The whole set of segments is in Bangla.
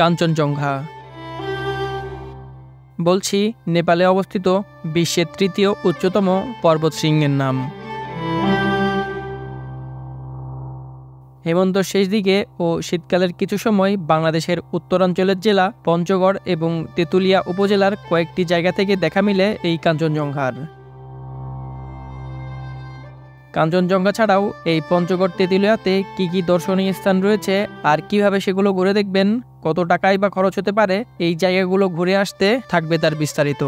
কাঞ্চনজঙ্ঘা। বলছি নেপালে অবস্থিত বিশ্বের তৃতীয় উচ্চতম পর্বতশৃঙ্গের নাম। হেমন্তর শেষ দিকে ও শীতকালের কিছু সময় বাংলাদেশের উত্তরাঞ্চলের জেলা পঞ্চগড় এবং তেঁতুলিয়া উপজেলার কয়েকটি জায়গা থেকে দেখা মিলে এই কাঞ্চনজঙ্ঘার। কাঞ্চনজঙ্ঘা ছাড়াও এই পঞ্চগড় তেঁতুলিয়াতে কি কি দর্শনীয় স্থান রয়েছে আর কিভাবে সেগুলো ঘুরে দেখবেন, কত টাকাই বা খরচ হতে পারে এই জায়গাগুলো ঘুরে আসতে, থাকবে তার বিস্তারিত।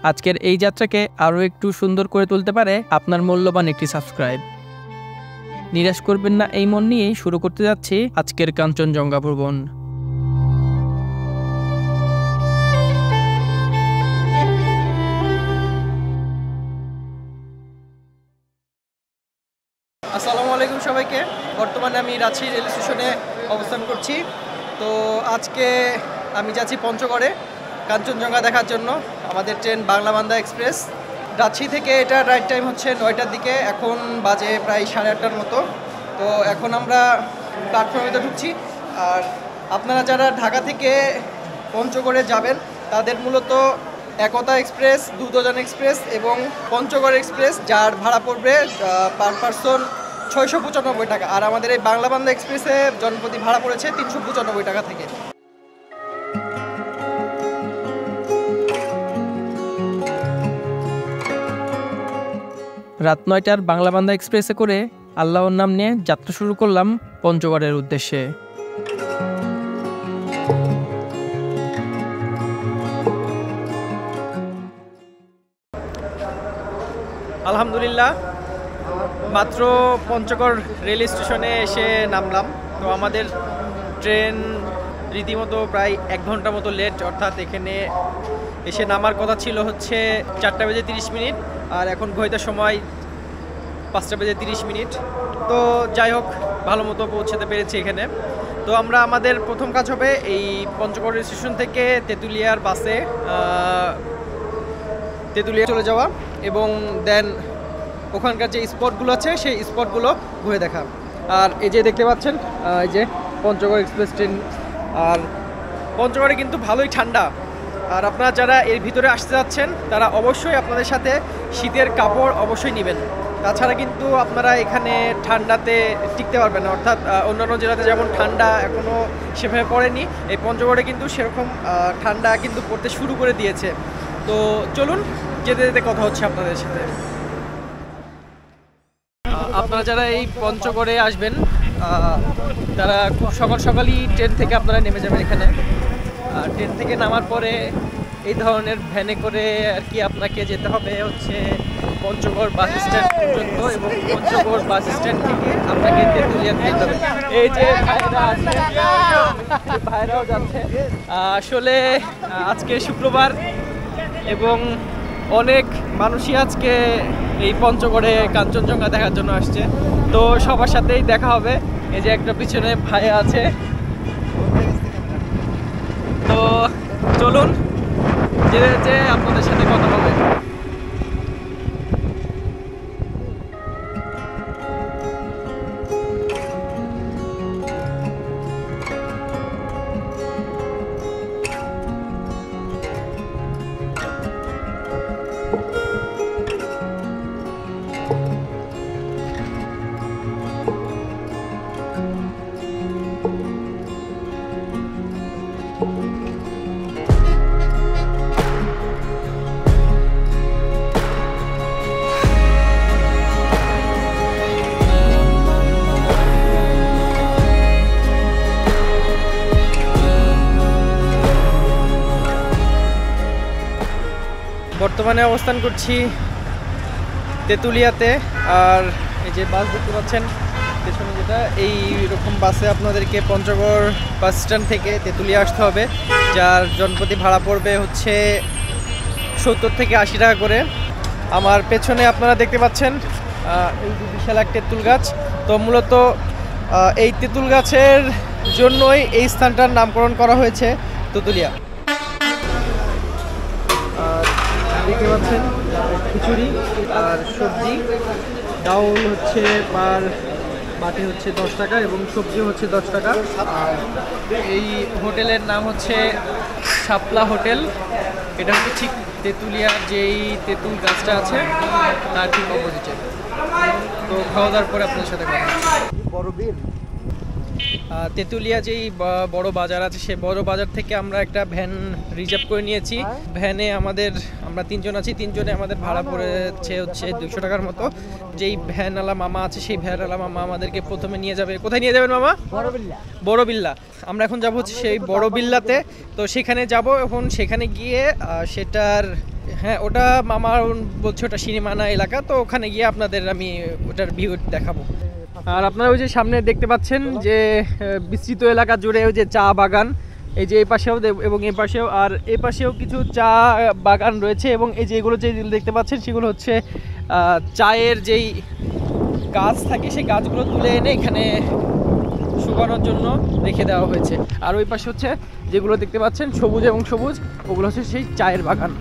আজকের এই যাত্রাকে আরও একটু সুন্দর করে তুলতে পারে আপনার মূল্যবান একটি সাবস্ক্রাইব। নিরাশ করবেন না এই মন নিয়েই শুরু করতে যাচ্ছি আজকের কাঞ্চনজঙ্ঘা ভ্রমণ। আসসালামু আলাইকুম সবাইকে। বর্তমানে আমি রাঁচি রেল স্টেশনে অবস্থান করছি। তো আজকে আমি যাচ্ছি পঞ্চগড়ে কাঞ্চনজঙ্ঘা দেখার জন্য। আমাদের ট্রেন বাংলাবান্ধা এক্সপ্রেস। রাঁচি থেকে এটা রাইট টাইম হচ্ছে 9টার দিকে, এখন বাজে প্রায় 8:30টার মতো। তো এখন আমরা প্ল্যাটফর্মে ঢুকছি। আর আপনারা যারা ঢাকা থেকে পঞ্চগড়ে যাবেন তাদের মূলত একতা এক্সপ্রেস, দুধযান এক্সপ্রেস এবং পঞ্চগড় এক্সপ্রেস, যার ভাড়া পড়বে পার পারসন 695 টাকা। আর আমাদের এই বাংলাবান্ধা এক্সপ্রেসে জনপ্রতি ভাড়া পড়েছে 395 টাকা থেকে। রাত 9টার বাংলাবান্ধা এক্সপ্রেসে করে আল্লাহর নাম নিয়ে যাত্রা শুরু করলাম পঞ্চগড়ের উদ্দেশ্যে। আলহামদুলিল্লাহ, মাত্র পঞ্চগড় রেল স্টেশনে এসে নামলাম। তো আমাদের ট্রেন রীতিমতো প্রায় 1 ঘন্টা মতো লেট, অর্থাৎ এখানে এসে নামার কথা ছিল হচ্ছে 4:30 আর এখন ঘড়িতে সময় 5:30। তো যাই হোক, ভালো মতো পৌঁছাতে পেরেছি এখানে। তো আমরা আমাদের প্রথম কাজ হবে এই পঞ্চগড় স্টেশন থেকে তেঁতুলিয়ার বাসে তেঁতুলিয়া চলে যাওয়া এবং দেন ওখানকার যে স্পটগুলো আছে সেই স্পটগুলো ঘুরে দেখা। আর এই যে দেখতে পাচ্ছেন এই যে পঞ্চগড় এক্সপ্রেস ট্রেন। আর পঞ্চগড়ে কিন্তু ভালোই ঠান্ডা। আর আপনারা যারা এর ভিতরে আসতে যাচ্ছেন তারা অবশ্যই আপনাদের সাথে শীতের কাপড় অবশ্যই নেবেন। তাছাড়া কিন্তু আপনারা এখানে ঠান্ডাতে টিকতে পারবেন না। অর্থাৎ অন্যান্য জেলাতে যেমন ঠান্ডা এখনও সেভাবে পড়েনি, এই পঞ্চগড়ে কিন্তু সেরকম ঠান্ডা কিন্তু পড়তে শুরু করে দিয়েছে। তো চলুন যেতে যেতে কথা হচ্ছে আপনাদের সাথে। আপনারা যারা এই পঞ্চগড়ে আসবেন তারা খুব সকাল সকালই ট্রেন থেকে আপনারা নেমে যাবেন এখানে। ট্রেন থেকে নামার পরে এই ধরনের ভ্যানে করে আর কি আপনাকে যেতে হবে হচ্ছে পঞ্চগড় বাস স্ট্যান্ড পর্যন্ত, এবং পঞ্চগড় বাস স্ট্যান্ড থেকে আপনাকে তেঁতুলিয়া যেতে হবে। এই যে ভাইরাও যাচ্ছে। আসলে আজকে শুক্রবার এবং অনেক মানুষই আজকে এই পঞ্চগড়ে কাঞ্চনজঙ্ঘা দেখার জন্য আসছে। তো সবার সাথেই দেখা হবে। এই যে একটা পিছনে ভাই আছে। তো চলুন যেতে যেতে আপনাদের সাথে কথা হবে। বর্তমানে অবস্থান করছি তেঁতুলিয়াতে। আর এই যে বাস দেখতে পাচ্ছেন পেছনে, যেটা এই রকম বাসে আপনাদেরকে পঞ্চগড় বাস স্ট্যান্ড থেকে তেঁতুলিয়া আসতে হবে, যার জনপ্রতি ভাড়া পড়বে হচ্ছে 70 থেকে 80 টাকা করে। আমার পেছনে আপনারা দেখতে পাচ্ছেন এই যে বিশাল এক তেঁতুল গাছ। তো মূলত এই তেঁতুল গাছের জন্যই এই স্থানটার নামকরণ করা হয়েছে তেঁতুলিয়া। দেখতে পাচ্ছেন খিচুড়ি আর সবজি, ডাউল হচ্ছে পার বাটি হচ্ছে 10 টাকা এবং সবজি হচ্ছে 10 টাকা। আর এই হোটেলের নাম হচ্ছে শাপলা হোটেল। এটা হচ্ছে ঠিক তেঁতুলিয়ার যেই তেঁতুল গাছটা আছে তার ঠিক অপোজিটে। তো খাওয়া দাওয়ার পরে আপনাদের সাথে কথা হচ্ছে। তেঁতুলিয়া যেই বড় বাজার আছে সেই বড় বাজার থেকে আমরা একটা ভ্যান রিজার্ভ করে নিয়েছি। ভ্যানে আমরা 3 জন আছি, 3 জনে আমাদের ভাড়া পড়েছে হচ্ছে 200 টাকার মতো। যেই ভ্যানওয়ালা মামা আছে সেই ভ্যানওয়ালা মামা আমাদেরকে প্রথমে নিয়ে যাবে। কোথায় নিয়ে যাবেন মামা? বড় বিল্লা। আমরা এখন যাব হচ্ছে সেই বড় বিল্লাতে। তো সেখানে যাব, এখন সেখানে গিয়ে সেটার ওটা মামা বলছে ওটা সিনেমানা এলাকা, তো ওখানে গিয়ে আপনাদের আমি ওটার ভিউ দেখাবো। আর আপনারা ওই যে সামনে দেখতে পাচ্ছেন যে বিস্তৃত এলাকা জুড়ে ওই যে চা বাগান, এই যে এই পাশেও এবং এই পাশেও, আর এই পাশেও কিছু চা বাগান রয়েছে। এবং এই যে এগুলো যে দেখতে পাচ্ছেন সেগুলো হচ্ছে চায়ের যেই গাছ থাকে সেই গাছগুলো তুলে এনে এখানে শুকানোর জন্য রেখে দেওয়া হয়েছে। আর ওই পাশে হচ্ছে যেগুলো দেখতে পাচ্ছেন সবুজ এবং সবুজ, ওগুলো হচ্ছে সেই চায়ের বাগান।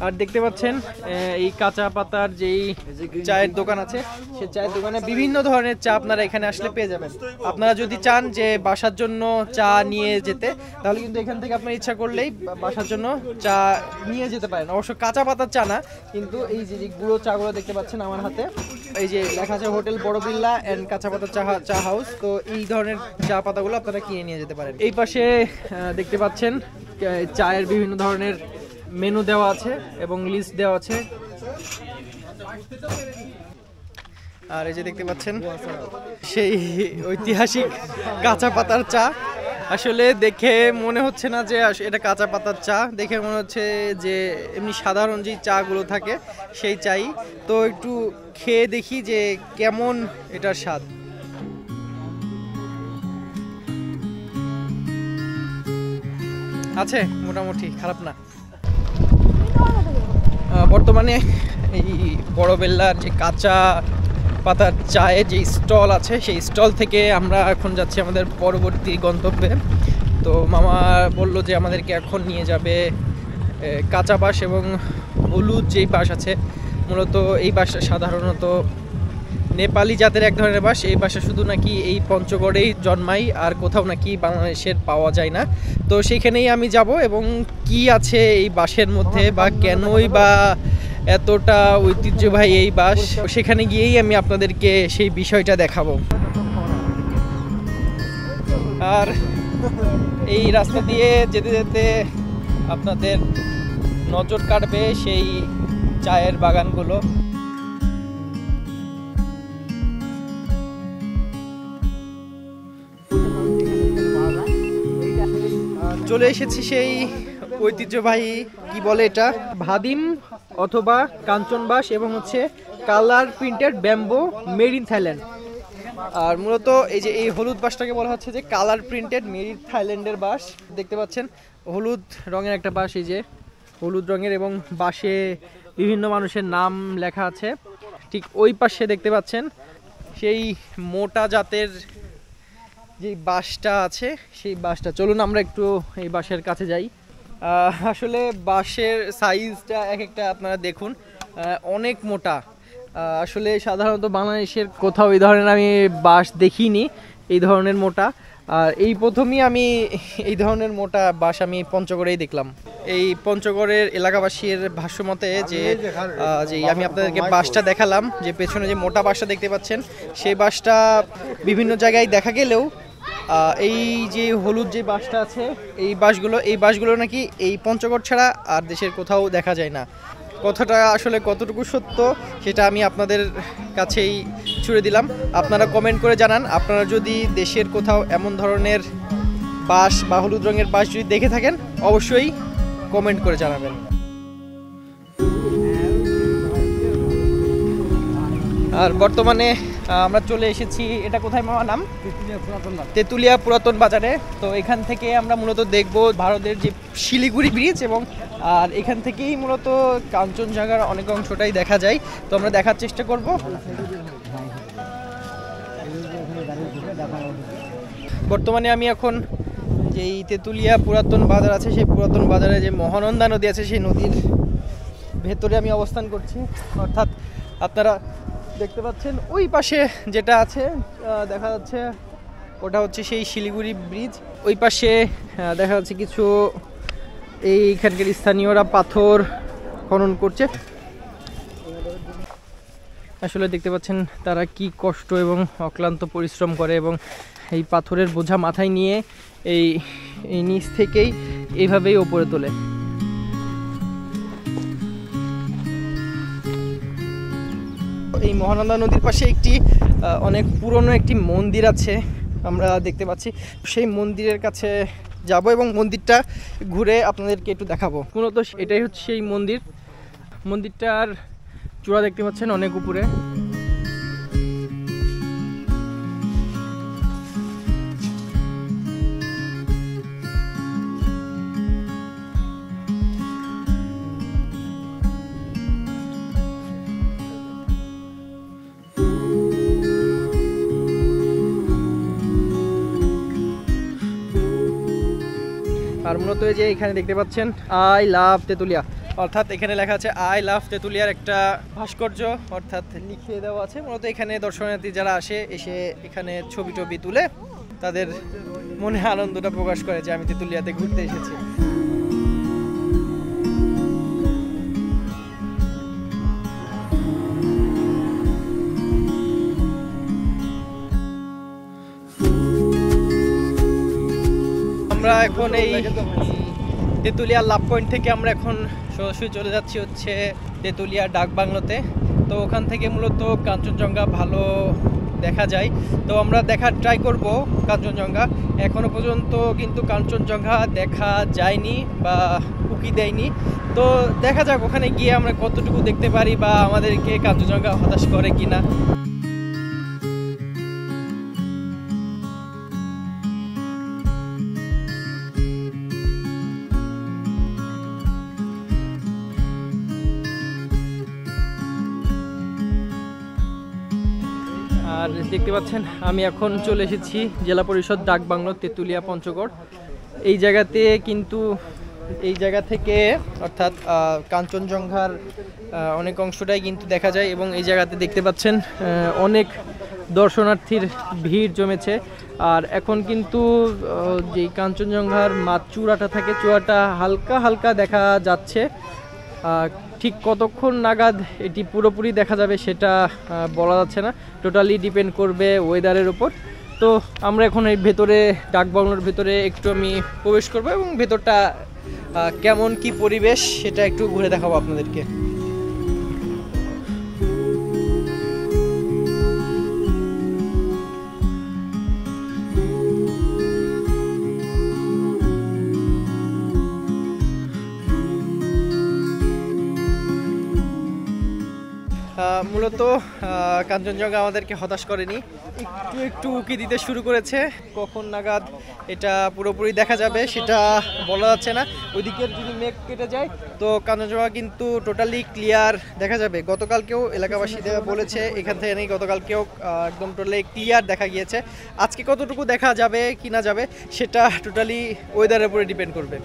আর দেখতে পাচ্ছেন এই কাঁচা পাতার যেই চায়ের দোকান আছে সেই চায়ের দোকানে বিভিন্ন ধরনের চা আপনারা এখানে আসলে পেয়ে যাবেন। আপনারা যদি চান যে বাসার জন্য চা নিয়ে যেতে, তাহলে কিন্তু এখান থেকে আপনার ইচ্ছা করলেই বাসার জন্য চা নিয়ে যেতে পারেন। অবশ্য কাঁচা পাতার চা না, কিন্তু এই যে গুঁড়ো চাগুলো দেখতে পাচ্ছেন আমার হাতে, এই যে লেখা আছে হোটেল বড় বিল্লা অ্যান্ড কাঁচা পাতার চা হাউস। তো এই ধরনের চা পাতাগুলো আপনারা কিনে নিয়ে যেতে পারেন। এই পাশে দেখতে পাচ্ছেন চায়ের বিভিন্ন ধরনের মেনু দেওয়া আছে এবং লিস্ট দেওয়া আছে। আর এই যে দেখতে পাচ্ছেন সেই ঐতিহাসিক কাঁচা পাতার চা। আসলে দেখে মনে হচ্ছে না যে এটা কাঁচা পাতার চা, দেখে মনে হচ্ছে যে এমনি সাধারণ যে চাগুলো থাকে সেই চাই। তো একটু খেয়ে দেখি যে কেমন এটার স্বাদ। আছে মোটামুটি, খারাপ না। বর্তমানে এই বড় বেল্লার যে কাঁচা পাতার চায়ের যে স্টল আছে সেই স্টল থেকে আমরা এখন যাচ্ছি আমাদের পরবর্তী গন্তব্যে। তো মামা বলল যে আমাদেরকে এখন নিয়ে যাবে কাঁচা বাঁশ এবং হলুদ যেই বাঁশ আছে, মূলত এই বাঁশটা সাধারণত নেপালি জাতের এক ধরনের বাঁশ। এই বাঁশটা শুধু নাকি এই পঞ্চগড়েই জন্মায়, আর কোথাও নাকি বাংলাদেশের পাওয়া যায় না। তো সেইখানেই আমি যাব এবং কি আছে এই বাঁশের মধ্যে বা কেনই বা এতটা ঐতিহ্যবাহী এই বাঁশ, সেখানে গিয়েই আমি আপনাদেরকে সেই বিষয়টা দেখাবো। আর এই রাস্তা দিয়ে যেতে যেতে আপনাদের নজর কাটবে সেই চায়ের বাগানগুলো। চলে এসেছি সেই ঐতিহ্যবাহী কি বলে এটা, ভাদিম অথবা কাঞ্চন বাঁশ এবং হচ্ছে colour printed bamboo made in Thailand. আর মূলত এই যে এই হলুদ বাঁশটাকে বলা হচ্ছে যে কালার প্রিন্টেড মেড ইন থাইল্যান্ডের বাঁশ। দেখতে পাচ্ছেন হলুদ রঙের একটা বাঁশ, এই যে হলুদ রঙের, এবং বাঁশে বিভিন্ন মানুষের নাম লেখা আছে। ঠিক ওই পাশে দেখতে পাচ্ছেন সেই মোটা জাতের যে বাঁশটা আছে সেই বাঁশটা। চলুন আমরা একটু এই বাঁশের কাছে যাই। আসলে বাঁশের সাইজটা এক একটা আপনারা দেখুন, অনেক মোটা। আসলে সাধারণত বাংলাদেশের কোথাও এই ধরনের আমি বাঁশ দেখিনি এই ধরনের মোটা। আর এই প্রথমই আমি এই ধরনের মোটা বাঁশ আমি পঞ্চগড়েই দেখলাম। এই পঞ্চগড়ের এলাকাবাসীর ভাষ্যমতে যে আমি আপনাদেরকে বাঁশটা দেখালাম, যে পেছনে যে মোটা বাঁশটা দেখতে পাচ্ছেন সেই বাঁশটা বিভিন্ন জায়গায় দেখা গেলেও এই যে হলুদ যে বাঁশটা আছে এই বাঁশগুলো নাকি এই পঞ্চগড় ছাড়া আর দেশের কোথাও দেখা যায় না। কথাটা আসলে কতটুকু সত্য সেটা আমি আপনাদের কাছেই ছুড়ে দিলাম। আপনারা কমেন্ট করে জানান, আপনারা যদি দেশের কোথাও এমন ধরনের বাঁশ বা হলুদ রঙের বাঁশ যদি দেখে থাকেন অবশ্যই কমেন্ট করে জানাবেন। আর বর্তমানে আমরা চলে এসেছি, এটা কোথায় মামা নাম? তেঁতুলিয়া পুরাতন বাজারে। তো এখান থেকে আমরা মূলত দেখব ভারতের যে শিলিগুড়ি ব্রিজ, এবং আর এখান থেকেই মূলত কাঞ্চনজঙ্ঘার অনেক অংশটাই দেখা যায়। তো আমরা দেখার চেষ্টা করব। বর্তমানে আমি এখন যেই তেঁতুলিয়া পুরাতন বাজার আছে, সেই পুরাতন বাজারে যে মহানন্দা নদী আছে, সেই নদীর ভেতরে আমি অবস্থান করছি। অর্থাৎ আপনারা দেখতে পাচ্ছেন ওই পাশে যেটা আছে দেখা যাচ্ছে, ওটা হচ্ছে সেই শিলিগুড়ি ব্রিজ। ওই পাশে দেখা যাচ্ছে কিছু এইখানকার স্থানীয়রা পাথর খনন করছে। আসলে দেখতে পাচ্ছেন তারা কি কষ্ট এবং অক্লান্ত পরিশ্রম করে, এবং এই পাথরের বোঝা মাথায় নিয়ে এই নিচ থেকেই এইভাবেই ওপরে তোলে। এই মহানন্দা নদীর পাশে একটি অনেক পুরনো একটি মন্দির আছে আমরা দেখতে পাচ্ছি। সেই মন্দিরের কাছে যাব এবং মন্দিরটা ঘুরে আপনাদেরকে একটু দেখাবো। মূলত এটাই হচ্ছে সেই মন্দির। মন্দিরটার চূড়া দেখতে পাচ্ছেন অনেক উপরে। আর মূলত যে এখানে দেখতে পাচ্ছেন আই লাভ তেঁতুলিয়া, অর্থাৎ এখানে লেখা আছে আই লাভ তেঁতুলিয়ার একটা ভাস্কর্য অর্থাৎ লিখিয়ে দেওয়া আছে। মূলত এখানে দর্শনার্থী যারা আসে এসে এখানে ছবি টবি তুলে তাদের মনে আনন্দটা প্রকাশ করে যে আমি তেঁতুলিয়াতে ঘুরতে এসেছি। আমরা এখন এই তেঁতুলিয়া লাভ পয়েন্ট থেকে আমরা এখন সরাসরি চলে যাচ্ছি হচ্ছে তেঁতুলিয়া ডাক বাংলোতে। তো ওখান থেকে মূলত কাঞ্চনজঙ্ঘা ভালো দেখা যায়, তো আমরা দেখার ট্রাই করব কাঞ্চনজঙ্ঘা। এখনো পর্যন্ত কিন্তু কাঞ্চনজঙ্ঘা দেখা যায়নি বা উকি দেয়নি, তো দেখা যাক ওখানে গিয়ে আমরা কতটুকু দেখতে পারি বা আমাদেরকে কাঞ্চনজঙ্ঘা হতাশ করে কিনা। আর দেখতে পাচ্ছেন আমি এখন চলে এসেছি জেলা পরিষদ ডাক বাংলো তেঁতুলিয়া পঞ্চগড়। এই জায়গাতে কিন্তু এই জায়গা থেকে অর্থাৎ কাঞ্চনজঙ্ঘার অনেক অংশটাই কিন্তু দেখা যায়, এবং এই জায়গাতে দেখতে পাচ্ছেন অনেক দর্শনার্থীর ভিড় জমেছে। আর এখন কিন্তু যেই কাঞ্চনজঙ্ঘার চূড়াটা থাকে, চূড়াটা হালকা হালকা দেখা যাচ্ছে। ঠিক কতক্ষণ নাগাদ এটি পুরোপুরি দেখা যাবে সেটা বলা যাচ্ছে না, টোটালি ডিপেন্ড করবে ওয়েদারের উপর। তো আমরা এখন এই ভেতরে ডাক বাংলোর ভেতরে একটু আমি প্রবেশ করব এবং ভেতরটা কেমন কি পরিবেশ সেটা একটু ঘুরে দেখাবো আপনাদেরকে। মূলত কাঞ্চনজঙ্ঘা আমাদেরকে হতাশ করেনি, একটু একটু উকি দিতে শুরু করেছে। কখন নাগাদ এটা পুরোপুরি দেখা যাবে সেটা বলা যাচ্ছে না। ওইদিকের যদি মেঘ কেটে যায় তো কাঞ্চনজঙ্ঘা কিন্তু টোটালি ক্লিয়ার দেখা যাবে। গতকালকেও এলাকাবাসীরা বলেছে এখান থেকে নেই, গতকালকেও একদম টোটালি ক্লিয়ার দেখা গিয়েছে। আজকে কতটুকু দেখা যাবে কি না যাবে সেটা টোটালি ওয়েদারের উপরে ডিপেন্ড করবে।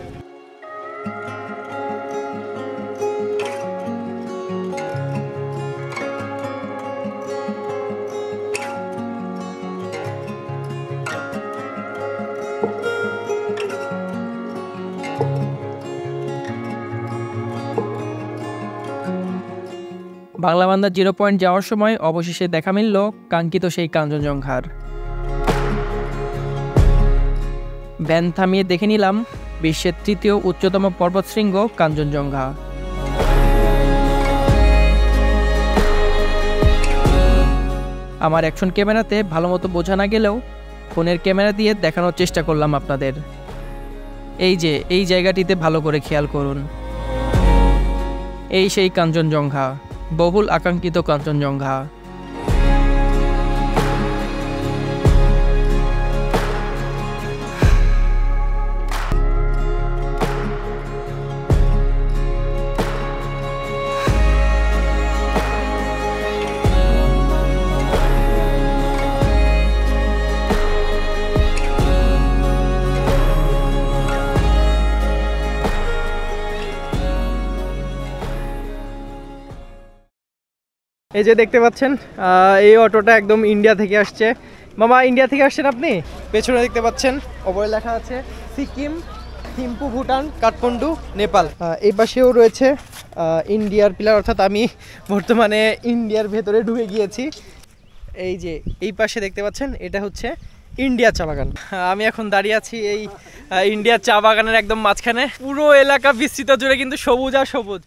বাংলাবান্ধা 0 পয়েন্ট যাওয়ার সময় অবশেষে দেখা মিলল কাঙ্ক্ষিত সেই কাঞ্চনজঙ্ঘার। ভ্যান থামিয়ে দেখে নিলাম বিশ্বের 3য় উচ্চতম পর্বতশৃঙ্গ কাঞ্চনজঙ্ঘা। আমার অ্যাকশন ক্যামেরাতে ভালো মতো বোঝা না গেলেও ফোনের ক্যামেরা দিয়ে দেখানোর চেষ্টা করলাম আপনাদের। এই যে এই জায়গাটিতে ভালো করে খেয়াল করুন, এই সেই কাঞ্চনজঙ্ঘা, বহুল আকাঙ্ক্ষিত কাঞ্চনজঙ্ঘা। এই যে দেখতে পাচ্ছেন এই অটোটা একদম ইন্ডিয়া থেকে আসছে। মামা ইন্ডিয়া থেকে আসছেন আপনি? পেছনে দেখতে পাচ্ছেন ওপরে লেখা আছে সিকিম, থিম্পু, ভুটান, কাঠমান্ডু, নেপাল। এই পাশেও রয়েছে ইন্ডিয়ার পিলার, অর্থাৎ আমি বর্তমানে ইন্ডিয়ার ভেতরে ঢুকে গিয়েছি। এই যে এই পাশে দেখতে পাচ্ছেন এটা হচ্ছে ইন্ডিয়া চা বাগান। আমি এখন দাঁড়িয়ে আছি এই ইন্ডিয়া চা বাগানের একদম মাঝখানে। পুরো এলাকা বিস্তৃত জুড়ে কিন্তু সবুজ আর সবুজ।